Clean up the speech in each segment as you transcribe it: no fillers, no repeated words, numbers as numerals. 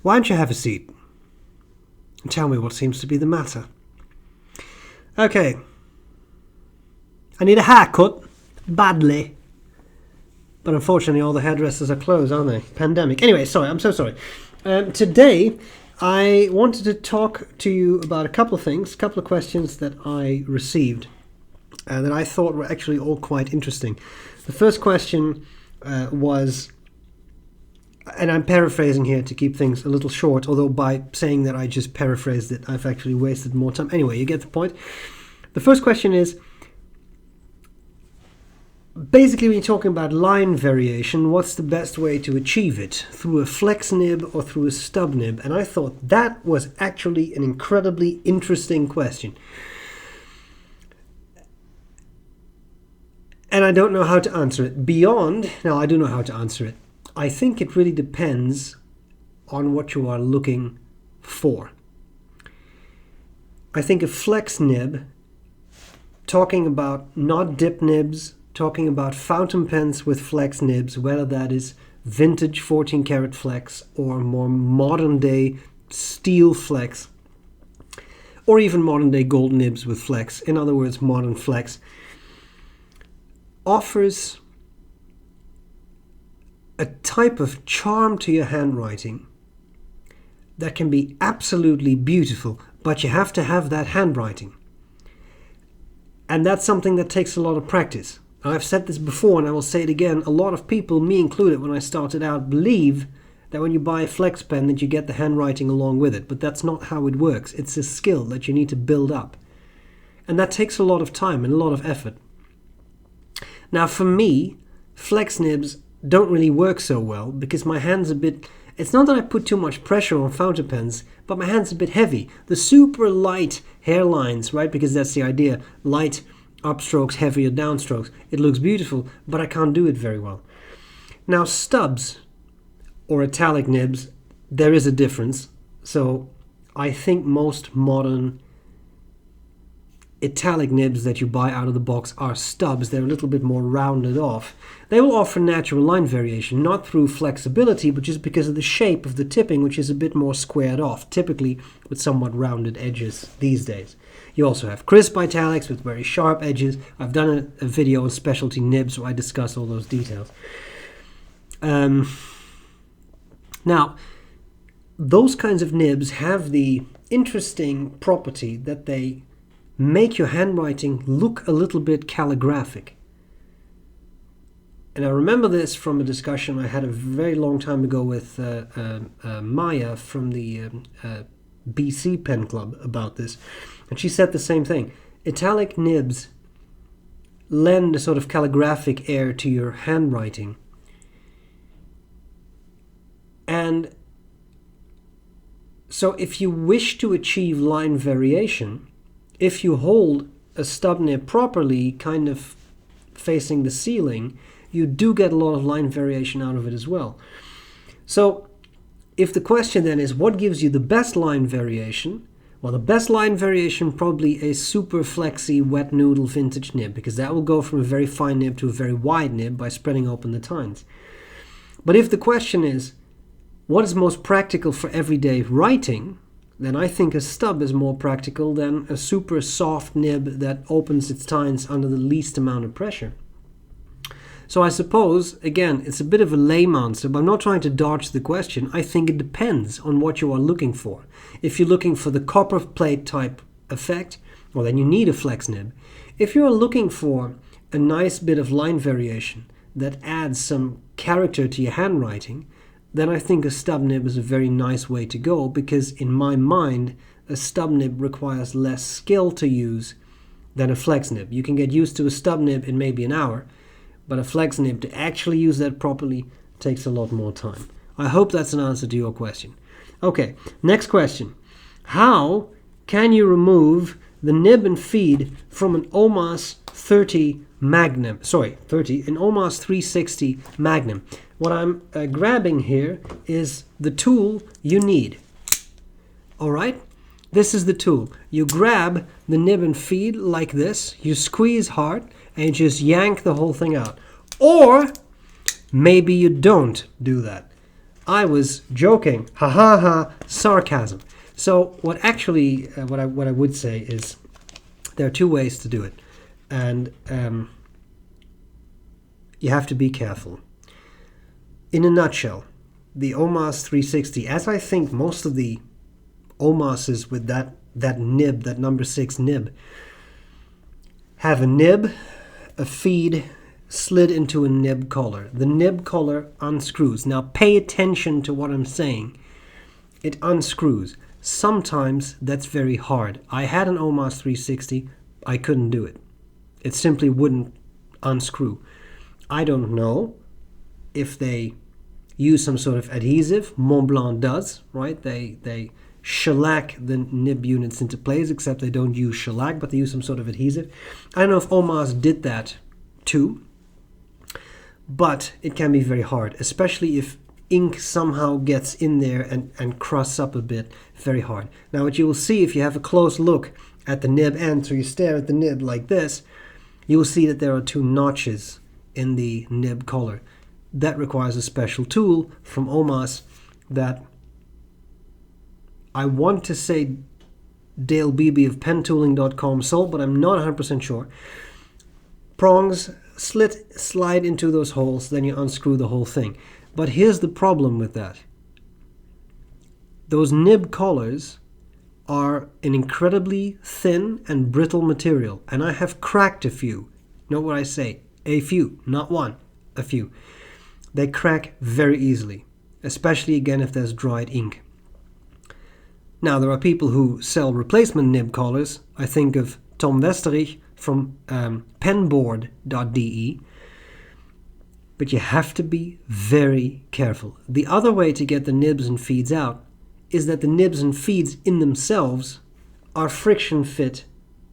Why don't you have a seat and tell me what seems to be the matter? Okay. I need a haircut. Badly. But unfortunately all the hairdressers are closed, aren't they? Pandemic. Anyway, sorry, I'm so sorry. Today I wanted to talk to you about a couple of things, a couple of questions that I received that I thought were actually all quite interesting. The first question was, and I'm paraphrasing here to keep things a little short, although by saying that I just paraphrased it, I've actually wasted more time. Anyway, you get the point. The first question is, basically when you're talking about line variation, what's the best way to achieve it? Through a flex nib or through a stub nib? And I thought that was actually an incredibly interesting question. And I don't know how to answer it. Now I do know how to answer it. I think it really depends on what you are looking for. I think a flex nib, talking about not dip nibs, talking about fountain pens with flex nibs, whether that is vintage 14 karat flex or more modern day steel flex, or even modern day gold nibs with flex, in other words modern flex, offers a type of charm to your handwriting that can be absolutely beautiful, but you have to have that handwriting. And that's something that takes a lot of practice. I've said this before and I will say it again. A lot of people, me included when I started out, believe that when you buy a flex pen that you get the handwriting along with it. But that's not how it works. It's a skill that you need to build up. And that takes a lot of time and a lot of effort. Now for me, flex nibs don't really work so well because my hand's a bit... It's not that I put too much pressure on fountain pens, but my hand's a bit heavy. The super light hairlines, right? Because that's the idea. Light upstrokes, heavier downstrokes. It looks beautiful, but I can't do it very well. Now stubs or italic nibs, there is a difference. So I think most modern italic nibs that you buy out of the box are stubs. They're a little bit more rounded off. They will offer natural line variation, not through flexibility, but just because of the shape of the tipping, which is a bit more squared off, typically with somewhat rounded edges these days. You also have crisp italics with very sharp edges. I've done a video on specialty nibs where I discuss all those details. Now, those kinds of nibs have the interesting property that they make your handwriting look a little bit calligraphic. And I remember this from a discussion I had a very long time ago with Maya from the BC Pen Club about this. And she said the same thing. Italic nibs lend a sort of calligraphic air to your handwriting. And so if you wish to achieve line variation, if you hold a stub nib properly, kind of facing the ceiling, you do get a lot of line variation out of it as well. So if the question then is, what gives you the best line variation? Well, the best line variation probably a super flexy wet noodle vintage nib, because that will go from a very fine nib to a very wide nib by spreading open the tines. But if the question is, what is most practical for everyday writing? Then I think a stub is more practical than a super soft nib that opens its tines under the least amount of pressure. So I suppose, again, it's a bit of a lame answer, but I'm not trying to dodge the question. I think it depends on what you are looking for. If you're looking for the copper plate type effect, well, then you need a flex nib. If you're looking for a nice bit of line variation that adds some character to your handwriting, then I think a stub nib is a very nice way to go, because in my mind, a stub nib requires less skill to use than a flex nib. You can get used to a stub nib in maybe an hour, but a flex nib, to actually use that properly, takes a lot more time. I hope that's an answer to your question. Okay, next question. How can you remove the nib and feed from an OMAS 30 Magnum? An OMAS 360 Magnum. What I'm grabbing here is the tool you need. All right? This is the tool. You grab the nib and feed like this, you squeeze hard, and you just yank the whole thing out. Or maybe you don't do that. I was joking. Ha ha ha, sarcasm. So what actually, what I would say is there are two ways to do it. And you have to be careful. In a nutshell, the OMAS 360, as I think most of the OMASs with that nib, that number 6 nib, have a nib, a feed slid into a nib collar. The nib collar unscrews. Now pay attention to what I'm saying. It unscrews. Sometimes that's very hard. I had an OMAS 360. I couldn't do it. It simply wouldn't unscrew. I don't know if they use some sort of adhesive. Montblanc does, right? They shellac the nib units into place, except they don't use shellac, but they use some sort of adhesive. I don't know if OMAS did that too, but it can be very hard, especially if ink somehow gets in there and crusts up a bit. Very hard. Now what you will see if you have a close look at the nib end, so you stare at the nib like this, you will see that there are 2 notches in the nib collar. That requires a special tool from OMAS that I want to say Dale Beebe of pentooling.com sold, but I'm not 100% sure. Prongs slide into those holes, then you unscrew the whole thing. But here's the problem with that. Those nib collars are an incredibly thin and brittle material, and I have cracked a few. Note what I say, a few, not one, a few. They crack very easily, especially again if there's dried ink. Now there are people who sell replacement nib collars. I think of Tom Westerich from penboard.de. But you have to be very careful. The other way to get the nibs and feeds out is that the nibs and feeds in themselves are friction fit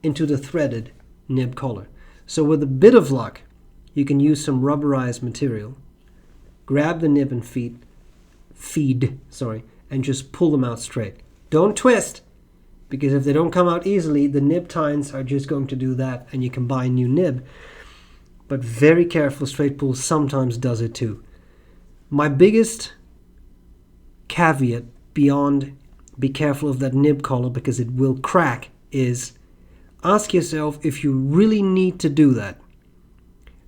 into the threaded nib collar. So with a bit of luck, you can use some rubberized material, grab the nib and feed, and just pull them out straight. Don't twist, because if they don't come out easily, the nib tines are just going to do that, and you can buy a new nib. But very careful, straight pull sometimes does it too. My biggest caveat beyond be careful of that nib collar because it will crack is ask yourself if you really need to do that.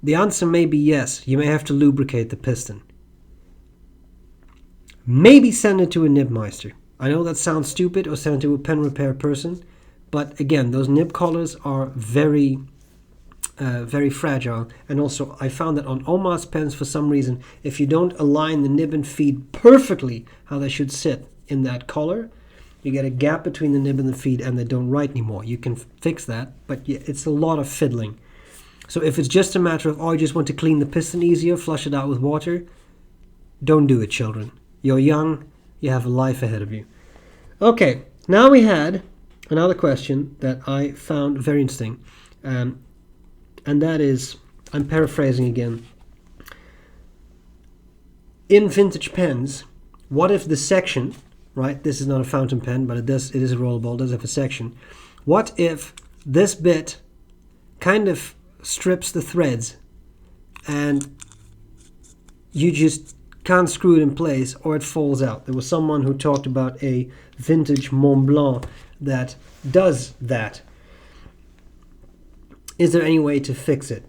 The answer may be yes. You may have to lubricate the piston. Maybe send it to a nibmeister. I know that sounds stupid, or send it to a pen repair person. But again, those nib collars are very fragile. And also, I found that on OMAS pens, for some reason, if you don't align the nib and feed perfectly how they should sit in that collar, you get a gap between the nib and the feed and they don't write anymore. You can fix that, but it's a lot of fiddling. So if it's just a matter of, you just want to clean the piston easier, flush it out with water, don't do it, children. You're young, you have a life ahead of you. Okay, now we had another question that I found very interesting. And that is, I'm paraphrasing again. In vintage pens, what if the section, right, this is not a fountain pen, but it is a rollerball, it does have a section. What if this bit kind of strips the threads and you just can't screw it in place or it falls out? There was someone who talked about a vintage Montblanc that does that. Is there any way to fix it?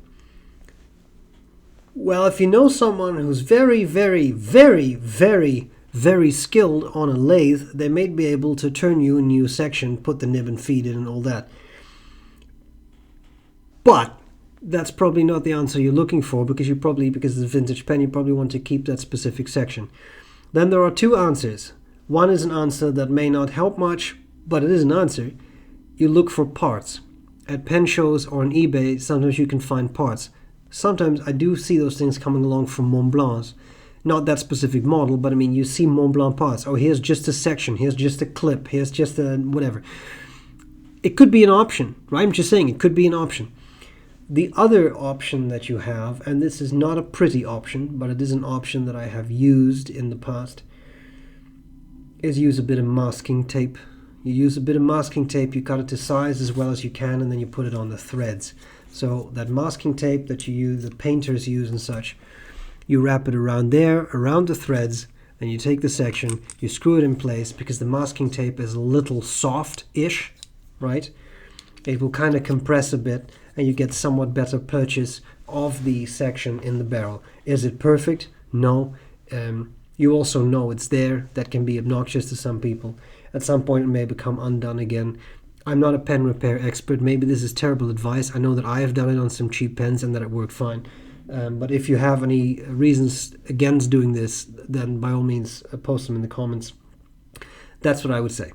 Well, if you know someone who's very, very, very, very, very skilled on a lathe, they may be able to turn you a new section, put the nib and feed in and all that. But that's probably not the answer you're looking for, because it's a vintage pen, you probably want to keep that specific section. Then there are two answers. One is an answer that may not help much, but it is an answer. You look for parts. At pen shows or on eBay, sometimes you can find parts. Sometimes I do see those things coming along from Montblancs. Not that specific model, but I mean, you see Montblanc parts. Oh, here's just a section. Here's just a clip. Here's just a whatever. It could be an option, right? I'm just saying it could be an option. The other option that you have, and this is not a pretty option, but it is an option that I have used in the past, is use a bit of masking tape. You use a bit of masking tape, you cut it to size as well as you can, and then you put it on the threads. So that masking tape that you use, the painters use and such, you wrap it around there, around the threads, and you take the section, you screw it in place because the masking tape is a little soft-ish, right? It will kind of compress a bit and you get somewhat better purchase of the section in the barrel. Is it perfect? No. You also know it's there. That can be obnoxious to some people. At some point it may become undone again. I'm not a pen repair expert. Maybe this is terrible advice. I know that I have done it on some cheap pens and that it worked fine. But if you have any reasons against doing this, then by all means post them in the comments. That's what I would say.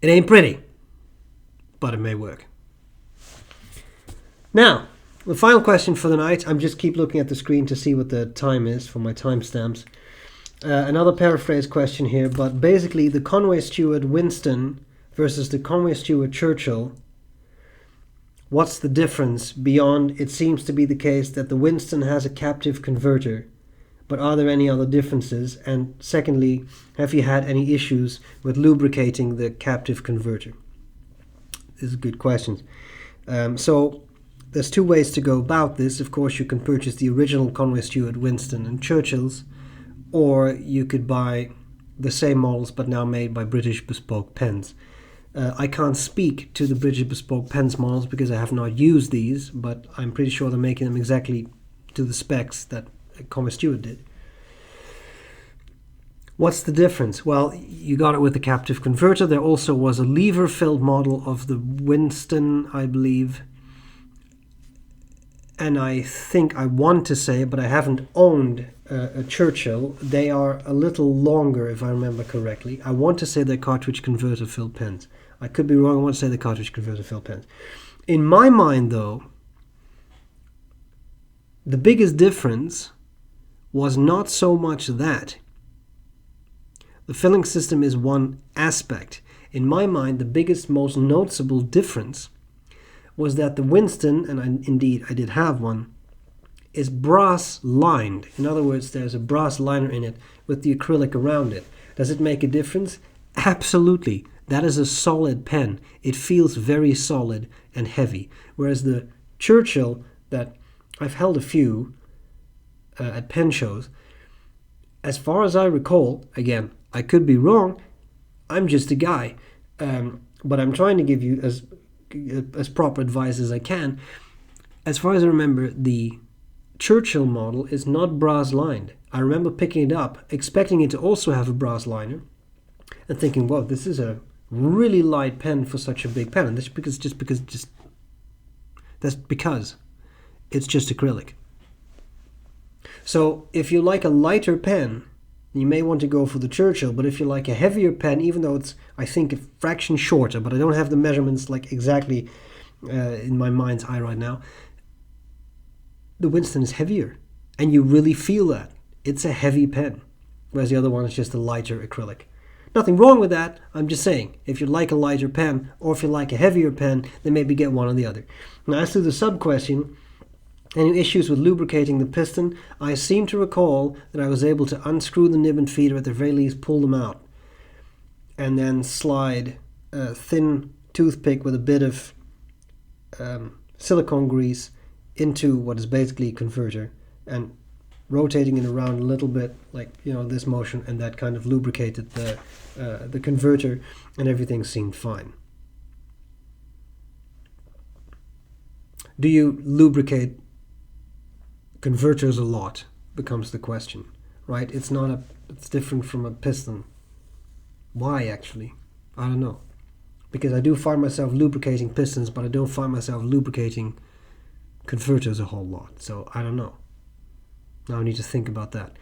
It ain't pretty, but it may work. Now, the final question for the night. I'm just keep looking at the screen to see what the time is for my timestamps. Another paraphrase question here, but basically the Conway Stewart Winston versus the Conway Stewart Churchill. What's the difference beyond it seems to be the case that the Winston has a captive converter, but are there any other differences? And secondly, have you had any issues with lubricating the captive converter? This is good questions. So there's two ways to go about this. Of course, you can purchase the original Conway Stewart Winston and Churchills, or you could buy the same models but now made by British Bespoke Pens. I can't speak to the British Bespoke Pens models because I have not used these, but I'm pretty sure they're making them exactly to the specs that Conway Stewart did. What's the difference? Well, you got it with the captive converter. There also was a lever-filled model of the Winston, I believe. And I think I want to say, but I haven't owned a Churchill. They are a little longer, if I remember correctly. I want to say they're cartridge converter filled pens. I could be wrong. I want to say they're cartridge converter filled pens. In my mind, though, the biggest difference was not so much that. The filling system is one aspect. In my mind, the biggest, most noticeable difference was that the Winston, and indeed I did have one, is brass lined. In other words, there's a brass liner in it with the acrylic around it. Does it make a difference? Absolutely. That is a solid pen. It feels very solid and heavy. Whereas the Churchill, that I've held a few at pen shows, as far as I recall, again, I could be wrong, I'm just a guy, but I'm trying to give you as proper advice as I can. As far as I remember, the Churchill model is not brass lined. I remember picking it up, expecting it to also have a brass liner, and thinking, "Wow, this is a really light pen for such a big pen." And that's because it's just acrylic. So if you like a lighter pen, you may want to go for the Churchill. But if you like a heavier pen, even though it's, I think, a fraction shorter, but I don't have the measurements like exactly in my mind's eye right now, the Winston is heavier. And you really feel that. It's a heavy pen. Whereas the other one is just a lighter acrylic. Nothing wrong with that. I'm just saying, if you like a lighter pen, or if you like a heavier pen, then maybe get one or the other. Now, as to the sub-question, any issues with lubricating the piston? I seem to recall that I was able to unscrew the nib and feeder, at the very least pull them out, and then slide a thin toothpick with a bit of silicone grease into what is basically a converter, and rotating it around a little bit, like, this motion, and that kind of lubricated the converter, and everything seemed fine. Do you lubricate converters a lot? Becomes the question, right? It's different from a piston. Why, actually? I don't know. Because I do find myself lubricating pistons, but I don't find myself lubricating converters a whole lot. So I don't know. Now I need to think about that.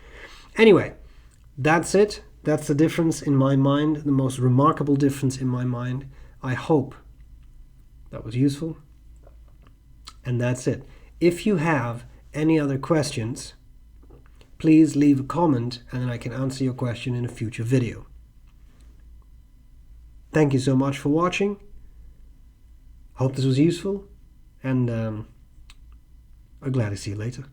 Anyway, that's it. That's the difference in my mind, the most remarkable difference in my mind. I hope that was useful. And that's it. If you have any other questions, please leave a comment and then I can answer your question in a future video. Thank you so much for watching. Hope this was useful, and I'm glad to see you later.